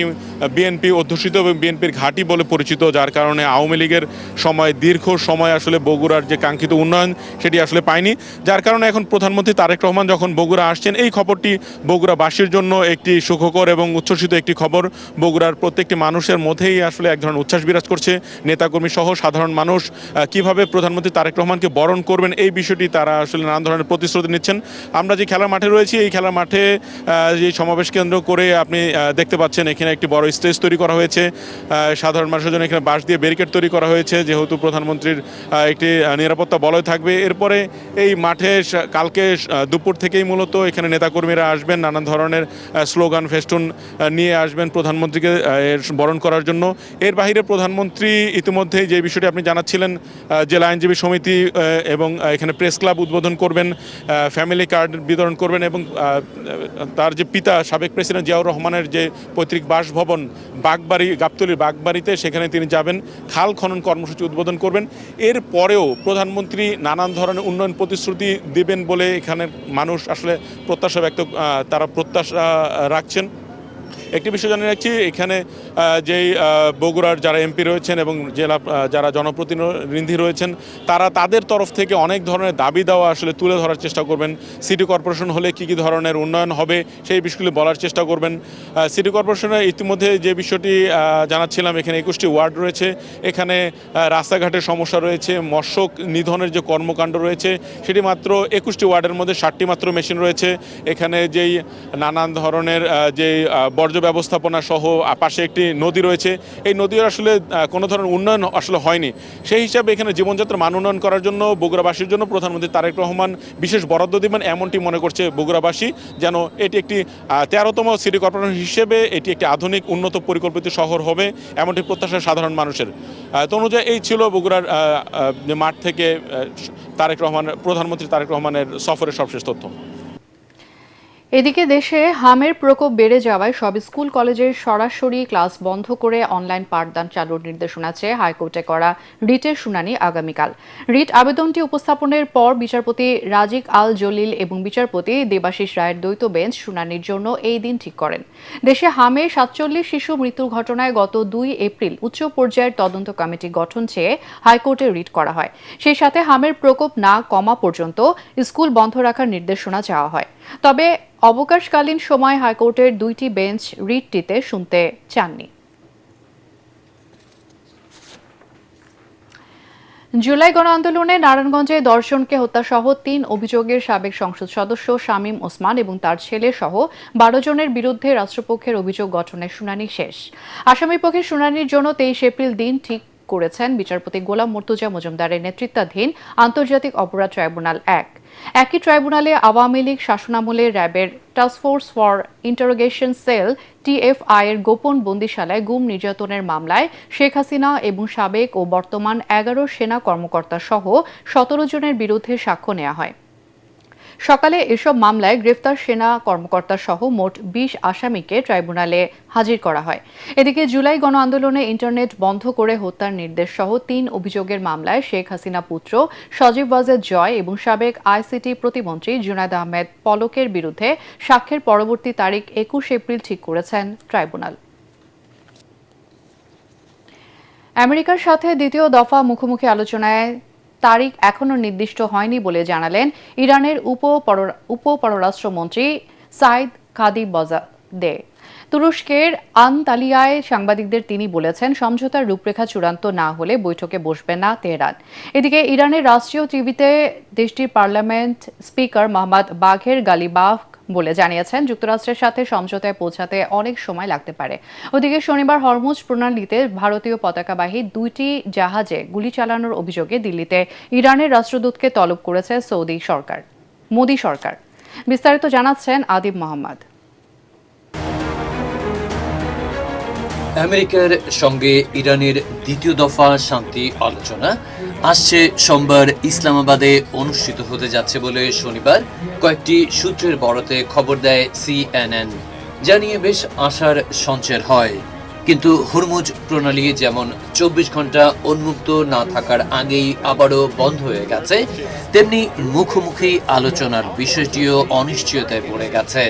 বিএনপি অধ্যুষিত এবং বিএনপির ঘাঁটি বলে পরিচিত, যার কারণে আওয়ামী লীগের সময় দীর্ঘ সময় আসলে বগুড়ার যে কাঙ্ক্ষিত উন্নয়ন সেটি আসলে পায়নি। যার কারণে এখন প্রধানমন্ত্রী তারেক রহমান যখন বগুড়া আসছেন, এই খবরটি বগুড়াবাসীর জন্য একটি সুখকর এবং উচ্ছ্বসিত একটি খবর। বগুড়ার প্রত্যেকটি মানুষের মধ্যেই আসলে এক ধরনের উচ্ছ্বাস বিরাজ করছে। নেতাকর্মী সহ সাধারণ মানুষ কিভাবে প্রধানমন্ত্রী তারেক রহমানকে বরণ করবেন, এই বিষয়টি তারা আসলে নানান ধরনের প্রতিশ্রুতি নিচ্ছেন। আমরা যে খেলার মাঠে রয়েছি, এই খেলার মাঠে যে সমাবেশ কেন্দ্র করে আপনি দেখতে পাচ্ছেন এখানে একটি বড় স্টেজ তৈরি করা হয়েছে। সাধারণ মানুষের জন্য এখানে বাঁশ দিয়ে ব্যারিকেড তৈরি করা হয়েছে, যেহেতু প্রধানমন্ত্রীর একটি নিরাপত্তা বলয় থাকবে। এরপরে এই মাঠে কালকে দুপুর থেকেই মূলত এখানে নেতাকর্মীরা আসবেন, নানান ধরনের স্লোগান ফেস্টুন নিয়ে আসবেন প্রধানমন্ত্রীকে বরণ করার জন্য। এর বাইরে প্রধানমন্ত্রী ইতিমধ্যেই যে বিষয়টি আপনি জানাচ্ছিলেন, জেলা আইনজীবী সমিতি এবং এখানে প্রেস ক্লাব উদ্বোধন করবেন, ফ্যামিলি কার্ড বিতরণ করবেন, এবং তার যে পিতা সাবেক প্রেসিডেন্ট জিয়াউর রহমানের যে পৈতৃক বাসভবন বাগবাড়ি, গাবতলীর বাগবাড়িতে, সেখানে তিনি যাবেন, খাল খনন কর্মসূচি উদ্বোধন করবেন। এর পরেও প্রধানমন্ত্রী নানান ধরনের উন্নয়ন প্রতিশ্রুতি দেবেন বলে এখানের মানুষ আসলে তারা প্রত্যাশা রাখছেন। একটি বিষয় জানিয়ে রাখছি, এখানে যেই বগুড়ার যারা এমপি রয়েছেন এবং জেলা যারা জনপ্রতিনিধি রয়েছেন, তারা তাদের তরফ থেকে অনেক ধরনের দাবি দেওয়া আসলে তুলে ধরার চেষ্টা করবেন। সিটি কর্পোরেশন হলে কী কী ধরনের উন্নয়ন হবে সেই বিষয়গুলি বলার চেষ্টা করবেন। সিটি কর্পোরেশনের ইতিমধ্যে যে বিষয়টি জানাচ্ছিলাম, এখানে 21টি ওয়ার্ড রয়েছে, এখানে রাস্তাঘাটের সমস্যা রয়েছে, মৎস্য নিধনের যে কর্মকাণ্ড রয়েছে সেটি মাত্র 21টি ওয়ার্ডের মধ্যে 60টি মাত্র মেশিন রয়েছে। এখানে যেই নানান ধরনের যে বর্জ্য ব্যবস্থাপনা সহ পাশে একটি নদী রয়েছে, এই নদীর আসলে কোনো ধরনের উন্নয়ন আসলে হয়নি। সেই হিসাবে এখানে জীবনযাত্রার মান উন্নয়ন করার জন্য বগুড়াবাসীর জন্য প্রধানমন্ত্রী তারেক রহমান বিশেষ বরাদ্দ দেবেন, এমনটি মনে করছে বগুড়াবাসী। যেন এটি একটি 13তম সিটি কর্পোরেশন হিসেবে এটি একটি আধুনিক উন্নত পরিকল্পিত শহর হবে, এমনটি প্রত্যাশা সাধারণ মানুষের। তনুজা, এই ছিল বগুড়ার মাঠ থেকে প্রধানমন্ত্রী তারেক রহমানের সফরের সবশেষ তথ্য। এদিকে দেশে হামের প্রকোপ বেড়ে যাওয়ায় সব স্কুল কলেজের সরাসরি ক্লাস বন্ধ করে অনলাইন পাঠদান চালুর নির্দেশনা চেয়ে হাইকোর্টে করা রিটের শুনানি আগামীকাল। রিট আবেদনটি উপস্থাপনের পর বিচারপতি রাজিক আল জলিল এবং বিচারপতি দেবাশিস রায়ের দ্বৈত বেঞ্চ শুনানির জন্য এই দিন ঠিক করেন। দেশে হামে 47 শিশু মৃত্যুর ঘটনায় গত 2 এপ্রিল উচ্চ পর্যায়ের তদন্ত কমিটি গঠন চেয়ে হাইকোর্টে রিট করা হয়। সেই সাথে হামের প্রকোপ না কমা পর্যন্ত স্কুল বন্ধ রাখার নির্দেশনা চাওয়া হয়। তবে অবকাশকালীন সময় হাইকোর্টের 2টি বেঞ্চ রিটটিতে শুনতে চাননি। জুলাই গণ আন্দোলনে নারায়ণগঞ্জে দর্শনকে হত্যাসহ 3 অভিযোগের সাবেক সংসদ সদস্য শামীম ওসমান এবং তার ছেলে সহ 12 জনের বিরুদ্ধে রাষ্ট্রপক্ষের অভিযোগ গঠনের শুনানি শেষ। আসামিপক্ষের শুনানির জন্য 23 এপ্রিল দিন ঠিক করেছেন বিচারপতি গোলাম মুর্তজা মজুমদারের নেতৃত্বাধীন আন্তর্জাতিক অপরাধ ট্রাইব্যুনাল 1। একই ট্রাইব্যুনালে আওয়ামী লীগ শাসনামলে র্যাবের task force for interrogation sell TFI এর গোপন বন্দিশালায় গুম নির্যাতনের মামলায় শেখ হাসিনা এবং সাবেক ও বর্তমান 11 সেনা কর্মকর্তা সহ 17 জনের বিরুদ্ধে সাক্ষ্য নেওয়া হয়। সকালে এসব মামলায় গ্রেফতার সেনা কর্মকর্তা সহ মোট ২০ আসামিকে ট্রাইব্যুনালে হাজির করা হয়। এদিকে জুলাই গণ আন্দোলনে ইন্টারনেট বন্ধ করে হত্যার নির্দেশ সহ ৩ অভিযোগের মামলায় শেখ হাসিনা পুত্র সজীব ওয়াজেদ জয় এবং সাবেক আইসিটি প্রতিমন্ত্রী জুনায়েদ আহমেদ পলকের বিরুদ্ধে সাক্ষ্যের পরবর্তী তারিখ ২১ এপ্রিল ঠিক করেছেন ট্রাইব্যুনাল। আমেরিকার সাথে দ্বিতীয় দফা মুখোমুখি আলোচনায় তারিখ এখনো নির্দিষ্ট হয়নি বলে জানালেন ইরানের উপ পররাষ্ট্রমন্ত্রী সাইদ খাতিবজাদে। তুরস্কের আনতালিয়ায় সাংবাদিকদের তিনি বলেছেন, সমঝোতার রূপরেখা চূড়ান্ত না হলে বৈঠকে বসবে না তেহরান। এদিকে ইরানের রাষ্ট্রীয় টিভিতে দেশটির পার্লামেন্ট স্পিকার মোহাম্মদ বাঘের গালিবাফ বলে জানিয়েছেন, যুক্তরাষ্ট্রের সাথে সমঝোতায় পৌঁছাতে অনেক সময় লাগতে পারে। ওদিকে শনিবার হরমুজ প্রণালীতে ভারতীয় পতাকাবাহী 2টি জাহাজে গুলি চালানোর অভিযোগে দিল্লিতে ইরানের রাষ্ট্রদূতকে তলব করেছে মোদি সরকার। বিস্তারিত জানাচ্ছেন আদিব মোহাম্মদ। আমেরিকার সঙ্গে ইরানের দ্বিতীয় দফা শান্তি আলোচনা আসছে সোমবার ইসলামাবাদে অনুষ্ঠিত হতে যাচ্ছে বলে শনিবার কয়েকটি সূত্রের বরাতে খবর দেয় CNN। জানিয়ে বেশ আশার সঞ্চার হয়। কিন্তু হরমুজ প্রণালী যেমন 24 ঘন্টা উন্মুক্ত না থাকার আগেই আবারও বন্ধ হয়ে গেছে, তেমনি মুখোমুখি আলোচনার বিষয়টিও অনিশ্চয়তায় পড়ে গেছে।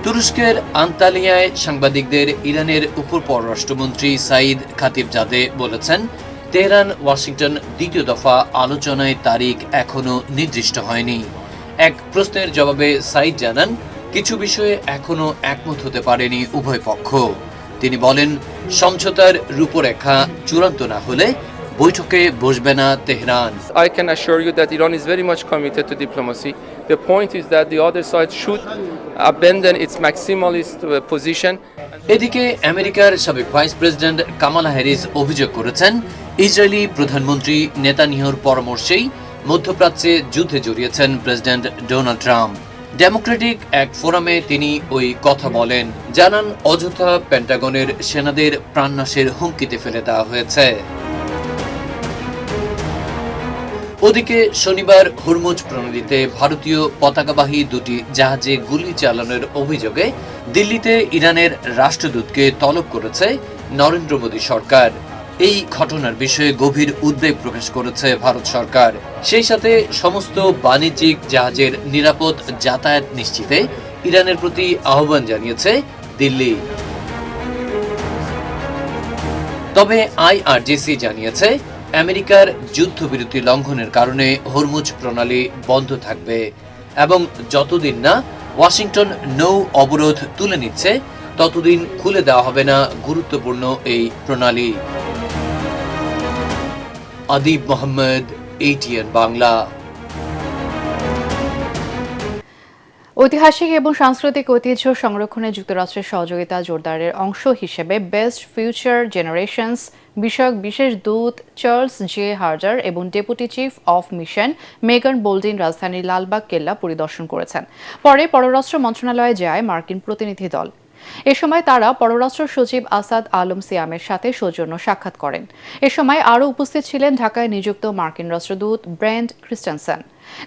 তুরস্কের আন্তালিয়ায় সাংবাদিকদের ইরানের উপ পররাষ্ট্রমন্ত্রী সাইদ খাতিবজাদে বলেছেন, তেহরান ওয়াশিংটন দ্বিতীয় দফা আলোচনায় তারিখ এখনো নির্দিষ্ট হয়নি। এক প্রশ্নের জবাবে সাইদ জানান, কিছু বিষয়ে এখনো একমত হতে পারেনি উভয় পক্ষ। তিনি বলেন, সমঝোতার রূপরেখা চূড়ান্ত না হলে বৈঠকে বসবে না Tehran. I can assure you that Iran is very much committed to diplomacy. The point is that the other side should abandon its maximalist position. এদিকে আমেরিকার সাবেক ভাইস প্রেসিডেন্ট কামালা হ্যারিস অভিযোগ করেছেন, ইসরায়েলি প্রধানমন্ত্রী নেতানিয়াহুর পরামর্শেই মধ্যপ্রাচ্যে যুদ্ধে জড়িয়েছেন প্রেসিডেন্ট ডোনাল্ড ট্রাম্প। ডেমোক্রেটিক এক ফোরামে তিনি ওই কথা বলেন, জানান অযথা পেন্টাগনের সেনাদের প্রাণনাশের হুমকিতে ফেলে দেওয়া হয়েছে। ওদিকে শনিবার হরমুজ প্রণালীতে ভারতীয় পতাকাবাহী 2টি জাহাজে গুলি চালানোর অভিযোগে দিল্লিতে ইরানের রাষ্ট্রদূতকে তলব করেছে নরেন্দ্র মোদী সরকার। এই ঘটনার বিষয়ে গভীর উদ্বেগ প্রকাশ করেছে ভারত সরকার। সেই সাথে সমস্ত বাণিজ্যিক জাহাজের নিরাপদ যাতায়াত নিশ্চিতে ইরানের প্রতি আহ্বান জানিয়েছে দিল্লি। তবে IRGC জানিয়েছে, আমেরিকার যুদ্ধবিরতি লঙ্ঘনের কারণে হরমুজ প্রণালী বন্ধ থাকবে এবং যতদিন না ওয়াশিংটন নৌ অবরোধ তুলে নিচ্ছে ততদিন খুলে দেওয়া হবে না গুরুত্বপূর্ণ এই প্রণালী। আদিব মোহাম্মদ, ATN বাংলা। ঐতিহাসিক এবং সাংস্কৃতিক ঐতিহ্য সংরক্ষণে যুক্তরাষ্ট্রের সহযোগিতা জোরদারের অংশ হিসেবে বেস্ট ফিউচার জেনারেশনস বিষয়ক বিশেষ দূত চার্লস জে হার্জার এবং ডেপুটি চিফ অফ মিশন মেগান বোল্ডিন রাজধানীর লালবাগ কেল্লা পরিদর্শন করেছেন। পরে পররাষ্ট্র মন্ত্রণালয়ে যায় মার্কিন প্রতিনিধি দল। এ সময় তারা পররাষ্ট্র সচিব আসাদ আলম সিয়ামের সাথে সৌজন্য সাক্ষাৎ করেন। এ সময় আরও উপস্থিত ছিলেন ঢাকায় নিযুক্ত মার্কিন রাষ্ট্রদূত ব্রেন্ট ক্রিস্টেনসেন।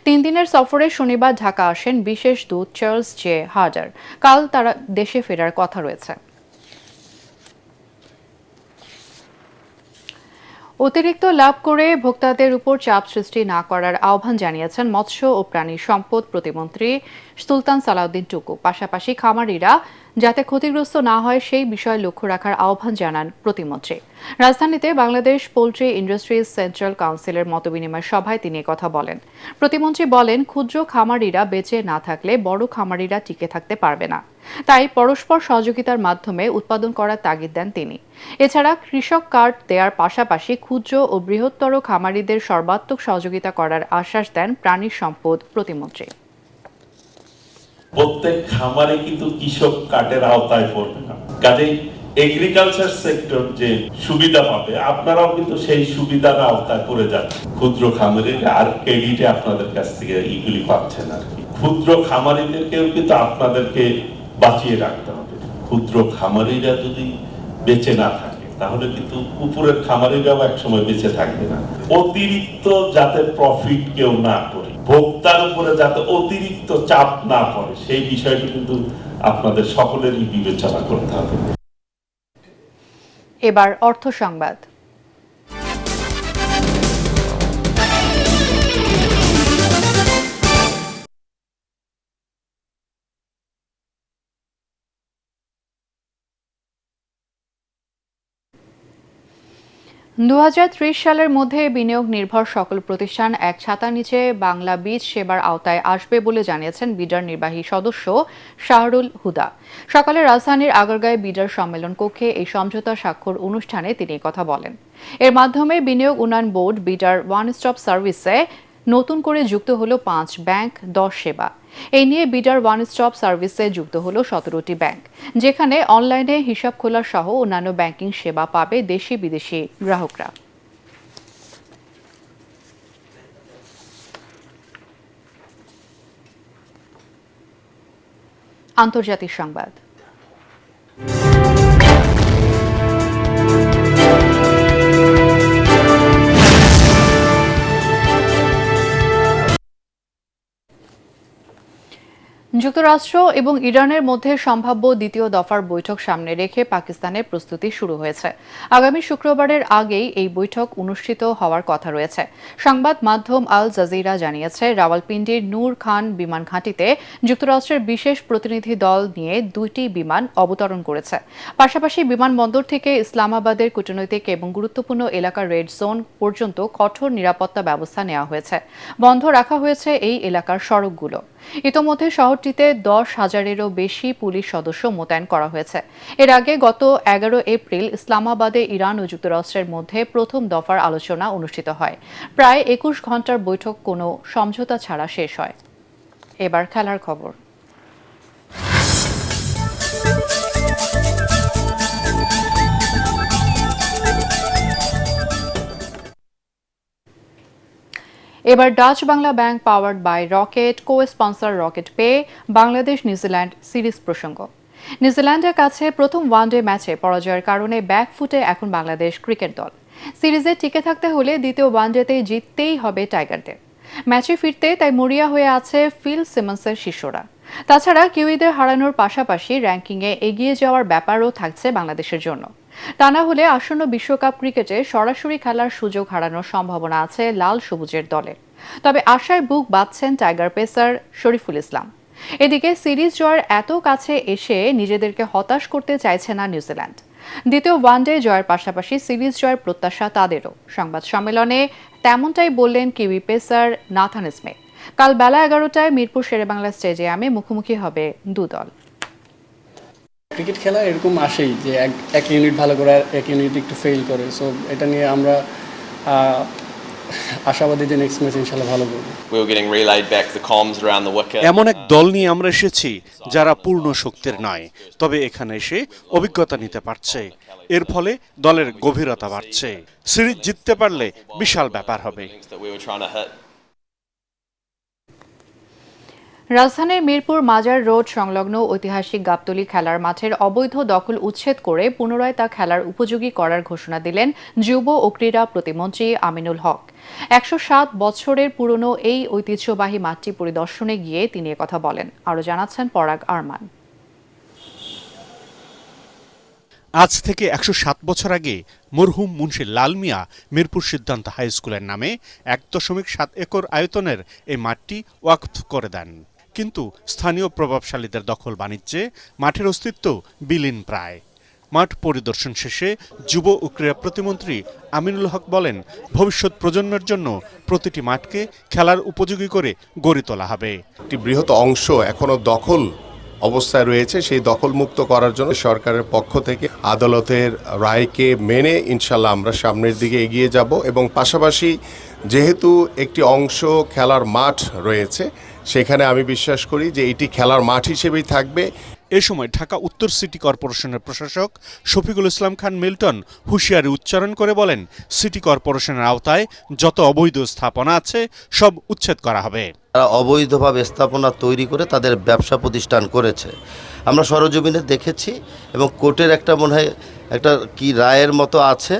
3 দিনের সফরে শনিবার ঢাকা আসেন বিশেষ দূত চার্লস জে হার্জার। কাল তারা দেশে ফেরার কথা রয়েছে। অতিরিক্ত লাভ করে ভোক্তাদের উপর চাপ সৃষ্টি না করার আহ্বান জানিয়েছেন মৎস্য ও প্রাণী সম্পদ প্রতিমন্ত্রী সুলতান সালাউদ্দিন টুকু। পাশাপাশি খামারিরা যাতে ক্ষতিগ্রস্ত না হয় সেই বিষয়ে লক্ষ্য রাখার আহ্বান জানান প্রতিমন্ত্রী। রাজধানীতে বাংলাদেশ পোল্ট্রি ইন্ডাস্ট্রিজ সেন্ট্রাল কাউন্সিলের মতবিনিময় সভায় তিনি কথা বলেন। প্রতিমন্ত্রী বলেন, ক্ষুদ্র খামারিরা বেঁচে না থাকলে বড় খামারিরা টিকে থাকতে পারবে না। তাই পরস্পর সহযোগিতার মাধ্যমে উৎপাদন করার তাগিদ দেন তিনি। এছাড়া কৃষক কার্ড দেওয়ার পাশাপাশি ক্ষুদ্র ও বৃহত্তর খামারিদের সর্বাত্মক সহযোগিতা করার আশ্বাস দেন প্রাণী সম্পদ প্রতিমন্ত্রী। প্রত্যেক খামারে কিন্তু কৃষক কার্ডের আওতায় পড়বে না, কাজেই এগ্রিকালচার সেক্টর যে সুবিধা পাবে আপনারাও কিন্তু সেই সুবিধার আওতায় পড়ে যাচ্ছে। ক্ষুদ্র খামারিরা আর ক্রেডিটে আপনাদের কাছ থেকে এইগুলি পাচ্ছেন আর কি। ক্ষুদ্র খামারিদেরকেও কিন্তু আপনাদেরকে বাঁচিয়ে রাখতে হবে। ক্ষুদ্র খামারিরা যদি বেঁচে না থাকে তাহলে কিন্তু উপরের খামারিরাও একসময় বেঁচে থাকবে না। অতিরিক্ত যাতে প্রফিট কেউ না করে ভোক্তার উপরে যাতে অতিরিক্ত চাপ না পড়ে সেই বিষয়টি কিন্তু আপনাদের সকলেরই বিবেচনা করতে হবে। এবার অর্থ সংবাদ। দু সালের মধ্যে বিনিয়োগ নির্ভর সকল প্রতিষ্ঠান এক ছাতার নিচে বাংলা বীজ সেবার আওতায় আসবে বলে জানিয়েছেন বিডার নির্বাহী সদস্য শাহরুল হুদা। সকালে রাজধানীর আগারগাঁয়ে বিডার সম্মেলন কক্ষে এই সমঝোতা স্বাক্ষর অনুষ্ঠানে তিনি কথা বলেন। এর মাধ্যমে বিনিয়োগ উন্নয়ন বোর্ড বিডার ওয়ান স্টপ সার্ভিসে নতুন করে যুক্ত হলো 5 ব্যাংক 10 সেবা। এই নিয়ে বিডার ওয়ান স্টপ সার্ভিসে যুক্ত হলো 17টি ব্যাংক, যেখানে অনলাইনে হিসাব খোলা সহ অন্যান্য ব্যাংকিং সেবা পাবে দেশি বিদেশি গ্রাহকরা। আন্তর্জাতিক সংবাদ। যুক্তরাষ্ট্র এবং ইরানের মধ্যে সম্ভাব্য দ্বিতীয় দফার বৈঠক সামনে রেখে পাকিস্তানের প্রস্তুতি শুরু হয়েছে। আগামী শুক্রবারের আগেই এই বৈঠক অনুষ্ঠিত হওয়ার কথা রয়েছে। সংবাদ মাধ্যম আল জাজিরা জানিয়েছে, রাওয়ালপিন্ডির নূর খান বিমান ঘাঁটিতে যুক্তরাষ্ট্রের বিশেষ প্রতিনিধি দল নিয়ে 2টি বিমান অবতরণ করেছে। পাশাপাশি বিমানবন্দর থেকে ইসলামাবাদের কূটনৈতিক এবং গুরুত্বপূর্ণ এলাকা রেড জোন পর্যন্ত কঠোর নিরাপত্তা ব্যবস্থা নেওয়া হয়েছে। বন্ধ রাখা হয়েছে এই এলাকার সড়কগুলো। ইতোমধ্যে শহরটিতে 10,000-এরও বেশি পুলিশ সদস্য মোতায়েন করা হয়েছে। এর আগে গত 11 এপ্রিল ইসলামাবাদে ইরান ও যুক্তরাষ্ট্রের মধ্যে প্রথম দফার আলোচনা অনুষ্ঠিত হয়। প্রায় 21 ঘণ্টার বৈঠক কোনো সমঝোতা ছাড়া শেষ হয়। এবার খেলার খবর। এবার Dutch Bangla Bank powered by Rocket co-sponsor Rocket Pay Bangladesh New Zealand series প্রসঙ্গ। নিউজিল্যান্ডের কাছে প্রথম ওয়ানডে ম্যাচে পরাজয়ের কারণে ব্যাকফুটে এখন বাংলাদেশ ক্রিকেট দল। সিরিজে টিকে থাকতে হলে দ্বিতীয় ওয়ানডেতে জিততেই হবে টাইগারদের। ম্যাচে ফিরতে তাই মরিয়া হয়ে আছে ফিল সিমন্সের শিষ্যরা। তাছাড়া কিউইদের হারানোর পাশাপাশি র্যাঙ্কিংয়ে এগিয়ে যাওয়ার ব্যাপারও থাকছে বাংলাদেশের জন্য। তা না হলে আসন্ন বিশ্বকাপ ক্রিকেটে সরাসরি খেলার সুযোগ হারানোর সম্ভাবনা আছে লাল সবুজের দলের। তবে আশায় বুক বাঁধছেন টাইগার পেসার শরীফুল ইসলাম। এদিকে সিরিজ জয়ের এত কাছে এসে নিজেদেরকে হতাশ করতে চাইছে না নিউজিল্যান্ড। দ্বিতীয় ওয়ানডে জয়ের পাশাপাশি সিরিজ জয়ের প্রত্যাশা তাদেরও। সংবাদ সম্মেলনে তেমনটাই বললেন কিউই পেসার নাথান স্মিথ। কাল বেলা 11টায় মিরপুর শেরেবাংলা স্টেডিয়ামে মুখোমুখি হবে দু দল। ক্রিকেট খেলা এরকম আসেই যে এক ইউনিট ভালো করে এক ইউনিট একটু ফেল করে। সো এটা নিয়ে আমরা আশাবাদী যে নেক্সট ম্যাচ ইনশাআল্লাহ ভালো করব। এমন এক দল নিয়ে আমরা এসেছি যারা পূর্ণ শক্তির নয়, তবে এখানে এসে অভিজ্ঞতা নিতে পারছে। এর ফলে দলের গভীরতা বাড়ছে। সিরিজ জিততে পারলে বিশাল ব্যাপার হবে। রাজধানীর মিরপুর মাজার রোড সংলগ্ন ঐতিহাসিক গাবতলী খেলার মাঠের অবৈধ দখল উচ্ছেদ করে পুনরায় তা খেলার উপযোগী করার ঘোষণা দিলেন যুব ও ক্রীড়া প্রতিমন্ত্রী আমিনুল হক। 107 বছরের পুরনো এই ঐতিহ্যবাহী মাঠটি পরিদর্শনে গিয়ে তিনি একথা বলেন। আরও জানাচ্ছেন পরাগ আরমান। আজ থেকে 107 বছর আগে মরহুম মুন্সি লাল মিয়া মিরপুর সিদ্ধান্ত হাই স্কুলের নামে 1.7 একর আয়তনের এই মাঠটি ওয়াকফ করে দেন। কিন্তু স্থানীয় প্রভাবশালীদের দখল বাণিজ্যে মাঠের অস্তিত্ব বিলীন প্রায়। মাঠ পরিদর্শন শেষে যুব ও ক্রীড়া প্রতিমন্ত্রী আমিনুল হক বলেন, ভবিষ্যৎ প্রজন্মের জন্য প্রতিটি মাঠকে খেলার উপযোগী করে গড়ে তোলা হবে। একটি বৃহৎ অংশ এখনো দখল অবস্থায় রয়েছে, সেই দখলমুক্ত করার জন্য সরকারের পক্ষ থেকে আদালতের রায়কে মেনে ইনশাল্লাহ আমরা সামনের দিকে এগিয়ে যাব। এবং পাশাপাশি যেহেতু একটি অংশ খেলার মাঠ রয়েছে, সেখানে আমি বিশ্বাস করি যে এটি খেলার মাঠ হিসেবেই থাকবে। এ সময় ঢাকা উত্তর সিটি কর্পোরেশনের প্রশাসক শফিকুল ইসলাম খান মিল্টন হুঁশিয়ারি উচ্চারণ করে বলেন, সিটি কর্পোরেশনের আওতায় যত অবৈধ স্থাপনা আছে সব উচ্ছেদ করা হবে। তারা অবৈধভাবে স্থাপনা তৈরি করে তাদের ব্যবসা প্রতিষ্ঠান করেছে, আমরা সরজমিনে দেখেছি। এবং কোর্টের একটা মনে হয় একটা কি রায়ের মতো আছে,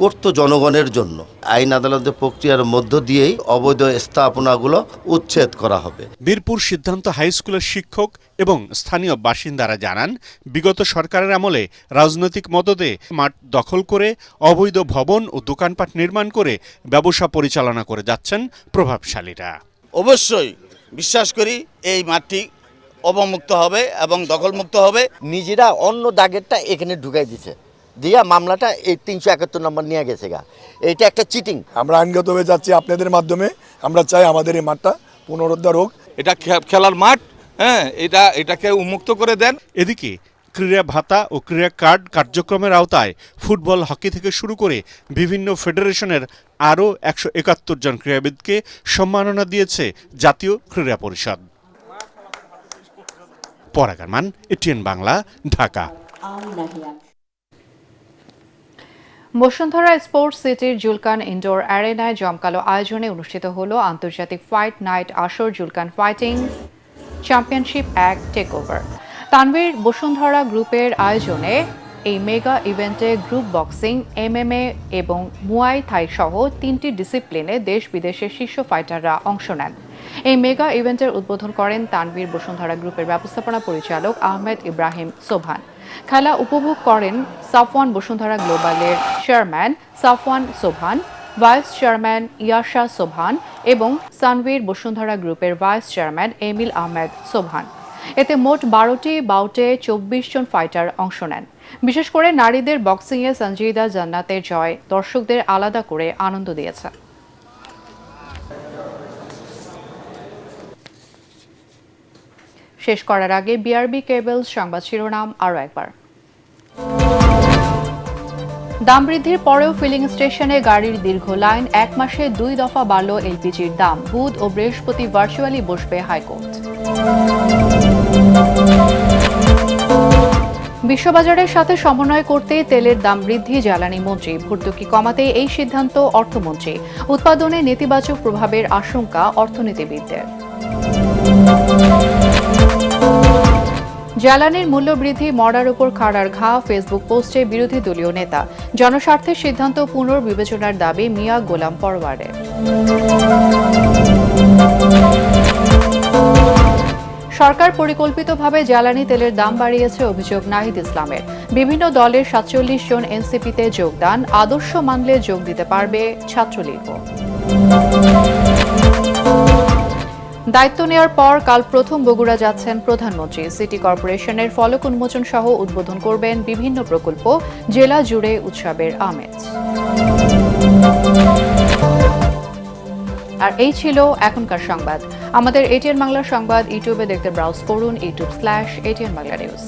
করতো জনগণের জন্য। আইন আদালতের প্রক্রিয়ার মধ্য দিয়েই অবৈধ স্থাপনাগুলো উচ্ছেদ করা হবে। বীরপুর সিদ্ধান্ত হাই স্কুলের শিক্ষক এবং স্থানীয় বাসিন্দারা জানান, বিগত সরকারের আমলে রাজনৈতিক মদদে মাঠ দখল করে অবৈধ ভবন ও দোকানপাট নির্মাণ করে ব্যবসা পরিচালনা করে যাচ্ছেন প্রভাবশালীরা। অবশ্যই বিশ্বাস করি এই মাঠটি অবমুক্ত হবে এবং দখলমুক্ত হবে। নিজেরা অন্য দাগেরটা এখানে ঢুকাই দিছে, দিয়া মামলাটা এই 371 নম্বর নিয়ে গেছে গা। এটা একটা চিটিং। আমরা আইনগতভাবে যাচ্ছি আপনাদের মাধ্যমে, আমরা চাই আমাদের এই মাঠটা পুনরুদ্ধার হোক। এটা খেলার মাঠ, হ্যাঁ, এটাকে উন্মুক্ত করে দেন। এদিকে ক্রীড়া ভাতা ও ক্রীড়া কার্ড কার্যক্রমের আওতায় ফুটবল, হকি থেকে শুরু করে বিভিন্ন ফেডারেশনের আরও 171 জন ক্রীড়াবিদকে সম্মাননা দিয়েছে জাতীয় ক্রীড়া পরিষদ। পরাগ মান, এটিএন বাংলা, ঢাকা। বসুন্ধরা স্পোর্টস সিটির জুলকান ইনডোর অ্যারেনায় জমকালো আয়োজনে অনুষ্ঠিত হল আন্তর্জাতিক ফাইট নাইট আসর জুলকান ফাইটিং চ্যাম্পিয়নশিপ এক টেকওভার। তানভীর বসুন্ধরা গ্রুপের আয়োজনে এই মেগা ইভেন্টে গ্রুপ বক্সিং, MMA এবং মুয়াই থাই সহ 3টি ডিসিপ্লিনে দেশ বিদেশের শীর্ষ ফাইটাররা অংশ নেন। এই মেগা ইভেন্টের উদ্বোধন করেন তানভীর বসুন্ধরা গ্রুপের ব্যবস্থাপনা পরিচালক আহমেদ ইব্রাহিম সোবহান। খেলা উপভোগ করেন সাফওয়ান বসুন্ধরা গ্লোবালের chairman Safwan Sobhan, vice chairman Yasha Sobhan এবং তানভীর বসুন্ধরা গ্রুপের ভাইস চেয়ারম্যান এমিল আহমেদ সোবহান। এতে মোট 12টি বাউটে 24 জন ফাইটার অংশ নেন। বিশেষ করে নারীদের বক্সিংয়ে সঞ্জিদা জান্নাতের জয় দর্শকদের আলাদা করে আনন্দ দিয়েছে। শেষ করার আগে বিআরবি কেবলস সংবাদ শিরোনাম আরও একবার। দাম বৃদ্ধির পরেও ফিলিং স্টেশনে গাড়ির দীর্ঘ লাইন, 1 মাসে 2 দফা বাড়ল এলপিজির দাম। বুধ ও বৃহস্পতি ভার্চুয়ালি বসবে হাইকোর্ট। বিশ্ববাজারের সাথে সমন্বয় করতে তেলের দাম বৃদ্ধি জ্বালানি মন্ত্রী, ভর্তুকি কমাতে এই সিদ্ধান্ত অর্থমন্ত্রী। উৎপাদনে নেতিবাচক প্রভাবের আশঙ্কা অর্থনীতিবিদদের। জ্বালানির মূল্য বৃদ্ধি মরার উপর খাড়ার ঘা, ফেসবুক পোস্টে বিরোধী দলীয় নেতা। জনস্বার্থের সিদ্ধান্ত পুনর্বিবেচনার দাবি মিয়া গোলাম পরওয়ারের। সরকার পরিকল্পিতভাবে জ্বালানি তেলের দাম বাড়িয়েছে অভিযোগ নাহিদ ইসলামের। বিভিন্ন দলের 47 জন এনসিপিতে যোগদান, আদর্শ মানলে যোগ দিতে পারবে ছাত্রলীগও। দায়িত্ব নেওয়ার পর কাল প্রথম বগুড়া যাচ্ছেন প্রধানমন্ত্রী। সিটি কর্পোরেশনের ফলক উন্মোচন সহ উদ্বোধন করবেন বিভিন্ন প্রকল্প। জেলা জুড়ে উৎসবের আমেজ। আর এই ছিল এখনকার সংবাদ। আমাদের এটিএন বাংলা সংবাদ ইউটিউবে দেখতে ব্রাউজ করুন youtube/ATN Bangla News।